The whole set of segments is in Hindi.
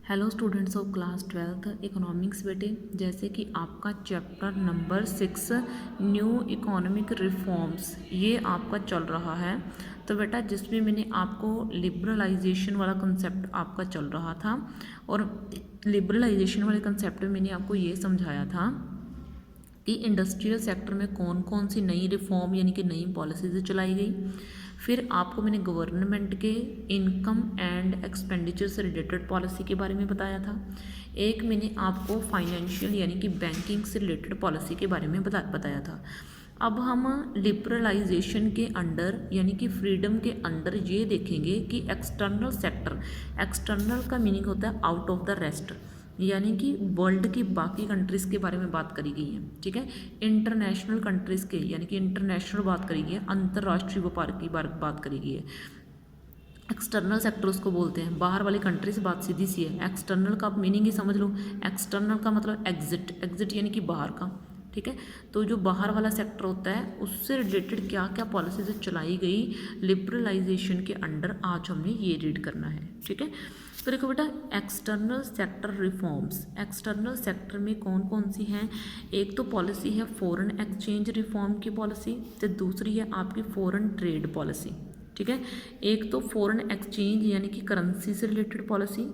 Hello students of class 12th economics बेटे, जैसे कि आपका chapter number 6 new economic reforms ये आपका चल रहा है। तो बेटा जिसमें मैंने आपको लिबरलाइजेशन वाला कंसेप्ट आपका चल रहा था, और लिबरलाइजेशन वाले कंसेप्ट में मैंने आपको ये समझाया था कि इंडस्ट्रियल सेक्टर में कौन कौन सी नई रिफॉर्म यानी कि नई पॉलिसीज़ चलाई गई। फिर आपको मैंने गवर्नमेंट के इनकम एंड एक्सपेंडिचर से रिलेटेड पॉलिसी के बारे में बताया था। एक मैंने आपको फाइनेंशियल यानी कि बैंकिंग से रिलेटेड पॉलिसी के बारे में बताया था। अब हम लिबरलाइजेशन के अंडर यानी कि फ्रीडम के अंडर ये देखेंगे कि एक्सटर्नल सेक्टर, एक्सटर्नल का मीनिंग होता है आउट ऑफ द रेस्ट, यानी कि वर्ल्ड की बाकी कंट्रीज़ के बारे में बात करी गई है। ठीक है, इंटरनेशनल कंट्रीज़ के यानी कि इंटरनेशनल बात करी गई है, अंतर्राष्ट्रीय व्यापार की बात करी गई है। एक्सटर्नल सेक्टर उसको बोलते हैं, बाहर वाली कंट्री से बात सीधी सी है। एक्सटर्नल का मीनिंग ही समझ लो, एक्सटर्नल का मतलब एग्जिट, एग्जिट यानी कि बाहर का। ठीक है, तो जो बाहर वाला सेक्टर होता है उससे रिलेटेड क्या क्या पॉलिसीज चलाई गई लिबरलाइजेशन के अंडर, आज हमने ये रीड करना है। ठीक है, तो देखो बेटा external sector reforms, external sector में कौन कौन सी हैं। एक तो पॉलिसी है फॉरेन एक्सचेंज रिफॉर्म की पॉलिसी, तो दूसरी है आपकी फॉरेन ट्रेड पॉलिसी। ठीक है, एक तो फॉरेन एक्सचेंज यानी कि करेंसी से रिलेटेड पॉलिसी।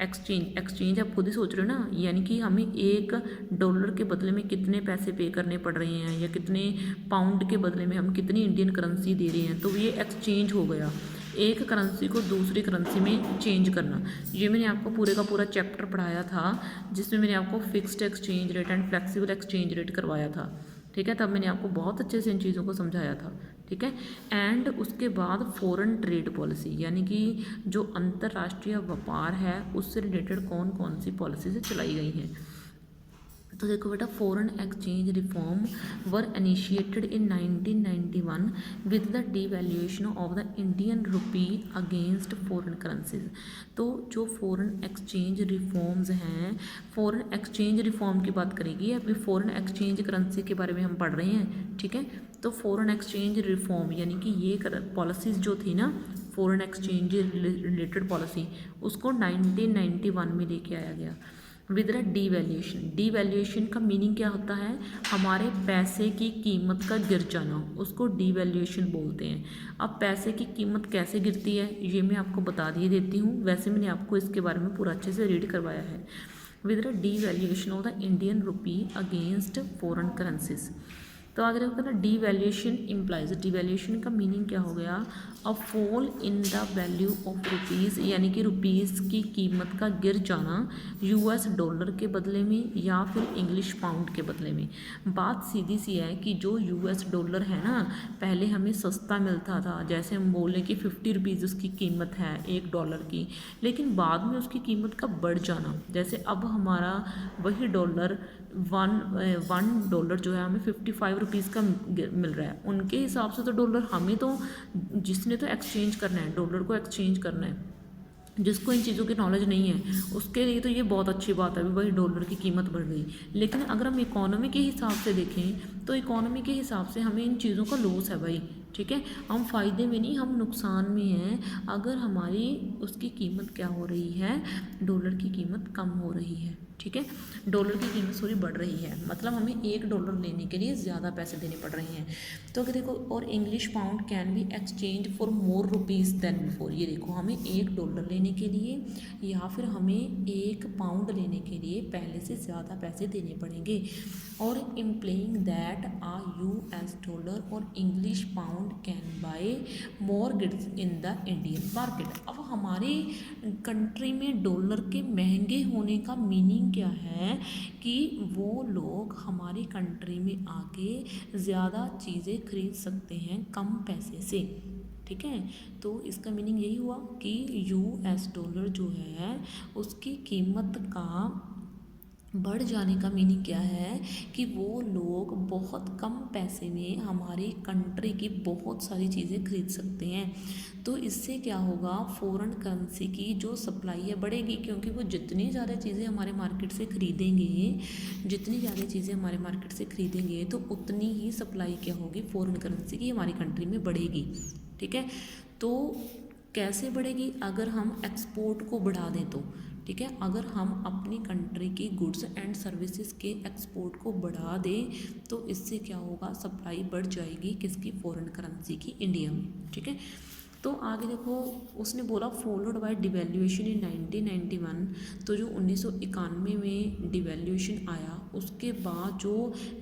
एक्सचेंज, एक्सचेंज आप खुद ही सोच रहे हो ना, यानी कि हमें $1 के बदले में कितने पैसे पे करने पड़ रहे हैं, या कितने पाउंड के बदले में हम कितनी इंडियन करेंसी दे रहे हैं, तो ये एक्सचेंज हो गया, एक करेंसी को दूसरी करेंसी में चेंज करना। ये मैंने आपको पूरे का पूरा चैप्टर पढ़ाया था, जिसमें मैंने आपको fixed exchange rate and flexible exchange rate करवाया था। ठीक है, तब मैंने आपको बहुत अच्छे से इन चीज़ों को समझाया था। ठीक है, एंड उसके बाद फॉरेन ट्रेड पॉलिसी यानी कि जो अंतर्राष्ट्रीय व्यापार है उससे रिलेटेड कौन कौन सी पॉलिसीज चलाई गई हैं। तो देखो बेटा, foreign exchange reform were initiated in 1991 with the devaluation of the Indian rupee against foreign currencies. तो जो फॉरेन एक्सचेंज रिफॉर्म्स हैं, फॉरेन एक्सचेंज रिफॉर्म की बात करेगी, अभी फॉरेन एक्सचेंज करेंसी के बारे में हम पढ़ रहे हैं। ठीक है, तो फॉरेन एक्सचेंज रिफॉर्म यानी कि ये पॉलिसीज़ जो थी ना, फॉरेन एक्सचेंज रिलेटेड पॉलिसी, उसको 1991 में लेके आया गया विद द डिवैल्यूएशन। डिवैल्यूएशन का मीनिंग क्या होता है, हमारे पैसे की कीमत का गिर जाना, उसको डिवैल्यूएशन बोलते हैं। अब पैसे की कीमत कैसे गिरती है ये मैं आपको बता दिए देती हूँ, वैसे मैंने आपको इसके बारे में पूरा अच्छे से रीड करवाया है। With the devaluation of the Indian rupee against foreign currencies. तो आगे देखो ना, डिवैल्यूएशन इम्प्लाइज, डिवैल्यूएशन का मीनिंग क्या हो गया, a fall in the value of rupees, यानी कि रुपीज़ की कीमत का गिर जाना $US के बदले में या फिर इंग्लिश पाउंड के बदले में। बात सीधी सी है कि जो $US है ना, पहले हमें सस्ता मिलता था, जैसे हम बोलें कि 50 रुपीज़ उसकी कीमत है $1 की, लेकिन बाद में उसकी कीमत का बढ़ जाना, जैसे अब हमारा वही डॉलर वन डॉलर जो है हमें 55 रुपीज़ का मिल रहा है। उनके हिसाब से तो डॉलर, हमें तो जिसने तो एक्सचेंज करना है, डॉलर को एक्सचेंज करना है, जिसको इन चीज़ों की नॉलेज नहीं है उसके लिए तो ये बहुत अच्छी बात है भी भाई $1 की कीमत बढ़ गई। लेकिन अगर हम इकोनॉमी के हिसाब से देखें तो इकोनॉमी के हिसाब से हमें इन चीज़ों का लॉस है भाई। ठीक है, हम फ़ायदे में नहीं, हम नुकसान में हैं अगर हमारी उसकी कीमत क्या हो रही है, डॉलर की कीमत कम हो रही है। ठीक है, डॉलर की कीमत सॉरी बढ़ रही है, मतलब हमें $1 लेने के लिए ज़्यादा पैसे देने पड़ रहे हैं। तो अगर देखो, और English pound can be exchange for more rupees than before, ये देखो हमें $1 लेने के लिए या फिर हमें 1 पाउंड लेने के लिए पहले से ज़्यादा पैसे देने पड़ेंगे। और इम्प्लाइंग दैट $US और English pound can buy more goods in the Indian market. अब हमारी कंट्री में डॉलर के महंगे होने का मीनिंग क्या है कि वो लोग हमारी कंट्री में आके ज़्यादा चीज़ें खरीद सकते हैं कम पैसे से। ठीक है, तो इसका मीनिंग यही हुआ कि $US जो है उसकी कीमत का बढ़ जाने का मीनिंग क्या है कि वो लोग बहुत कम पैसे में हमारी कंट्री की बहुत सारी चीज़ें खरीद सकते हैं। तो इससे क्या होगा, फॉरेन करेंसी की जो सप्लाई है बढ़ेगी, क्योंकि वो जितनी ज़्यादा चीज़ें हमारे मार्केट से खरीदेंगे, जितनी ज़्यादा चीज़ें हमारे मार्केट से खरीदेंगे तो उतनी ही सप्लाई क्या होगी फॉरेन करेंसी की हमारी कंट्री में बढ़ेगी। ठीक है, तो कैसे बढ़ेगी? अगर हम एक्सपोर्ट को बढ़ा दें तो, ठीक है, अगर हम अपनी कंट्री की गुड्स एंड सर्विसेज के एक्सपोर्ट को बढ़ा दें तो इससे क्या होगा? सप्लाई बढ़ जाएगी किसकी? फॉरेन करेंसी की, इंडिया में, ठीक है। तो आगे देखो, उसने बोला फॉलोड बाय डिवेल्यूएशन इन 1991। तो जो 1991 में डिवेल्यूएशन आया उसके बाद जो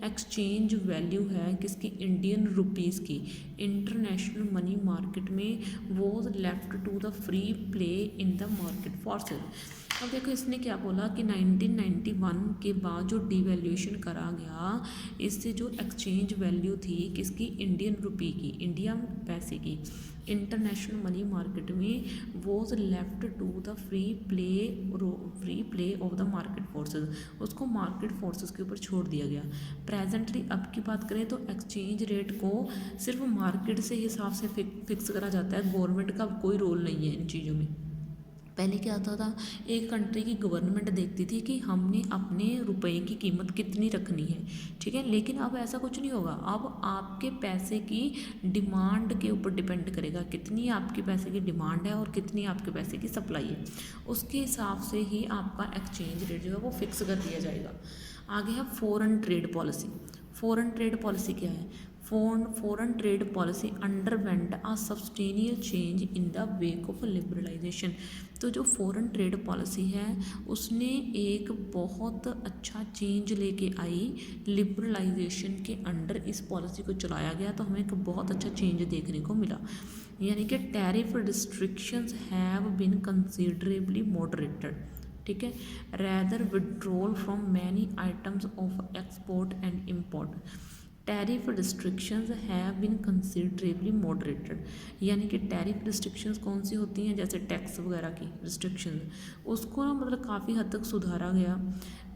एक्सचेंज वैल्यू है किसकी? इंडियन रुपीज़ की, इंटरनेशनल मनी मार्केट में was left to the free play in the market forces. अब देखो इसने क्या बोला कि 1991 के बाद जो डिवेल्यूएशन करा गया इससे जो एक्सचेंज वैल्यू थी किसकी? इंडियन रुपी की, इंडिया पैसे की, इंटरनेशनल मनी मार्केट में was left to the free play of the market forces, उसको मार्केट फोर्सेस के ऊपर छोड़ दिया गया। प्रेजेंटली अब की बात करें तो एक्सचेंज रेट को सिर्फ मार्केट से हिसाब से फिक्स करा जाता है, गवर्नमेंट का कोई रोल नहीं है इन चीज़ों में। पहले क्या होता था? एक कंट्री की गवर्नमेंट देखती थी कि हमने अपने रुपए की कीमत कितनी रखनी है, ठीक है, लेकिन अब ऐसा कुछ नहीं होगा। अब आपके पैसे की डिमांड के ऊपर डिपेंड करेगा, कितनी आपके पैसे की डिमांड है और कितनी आपके पैसे की सप्लाई है, उसके हिसाब से ही आपका एक्सचेंज रेट जो है वो फिक्स कर दिया जाएगा। आगे है foreign trade policy. Foreign trade policy क्या है? Foreign trade policy underwent a substantial change in the wake of liberalisation. तो जो फॉरेन ट्रेड पॉलिसी है उसने एक बहुत अच्छा चेंज लेके आई, लिबरलाइजेशन के अंडर इस पॉलिसी को चलाया गया तो हमें एक बहुत अच्छा चेंज देखने को मिला। यानी कि tariff restrictions have been considerably moderated, ठीक है, rather withdrawal from many items of export and import. Tariff restrictions have been considerably moderated, यानी कि टैरिफ रिस्ट्रिक्शंस कौन सी होती हैं? जैसे टैक्स वगैरह की रिस्ट्रिक्शन, उसको ना मतलब काफ़ी हद तक सुधारा गया।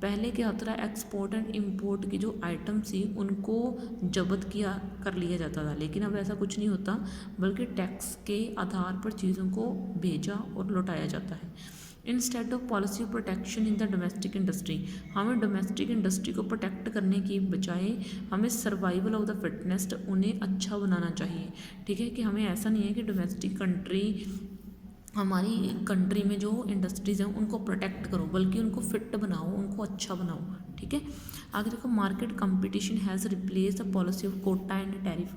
पहले क्या होता था? एक्सपोर्ट एंड इम्पोर्ट की जो आइटम थी उनको जब्त किया कर लिया जाता था, लेकिन अब ऐसा कुछ नहीं होता, बल्कि टैक्स के आधार पर चीज़ों को भेजा और लौटाया जाता है। Instead of policy of protection in the domestic industry, हमें डोमेस्टिक इंडस्ट्री को प्रोटेक्ट करने की बजाय हमें सर्वाइवल ऑफ द फिटनेस्ट उन्हें अच्छा बनाना चाहिए, ठीक है, कि हमें ऐसा नहीं है कि डोमेस्टिक हमारी कंट्री में जो इंडस्ट्रीज़ हैं उनको प्रोटेक्ट करो, बल्कि उनको फिट बनाओ, उनको अच्छा बनाओ, ठीक है। आगे देखो, market competition has replace the policy of quota and tariff.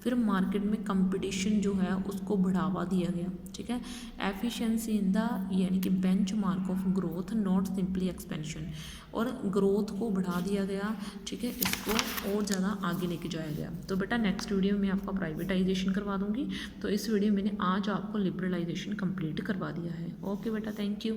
फिर मार्केट में कंपटीशन जो है उसको बढ़ावा दिया गया, ठीक है। एफिशिएंसी इन द, यानी कि bench mark of growth, not simply expansion, और ग्रोथ को बढ़ा दिया गया, ठीक है, इसको और ज़्यादा आगे लेके जाया गया। तो बेटा नेक्स्ट वीडियो में आपका प्राइवेटाइजेशन करवा दूँगी, तो इस वीडियो में मैंने आज आपको लिबरलाइजेशन कंप्लीट करवा दिया है। ओके बेटा, थैंक यू।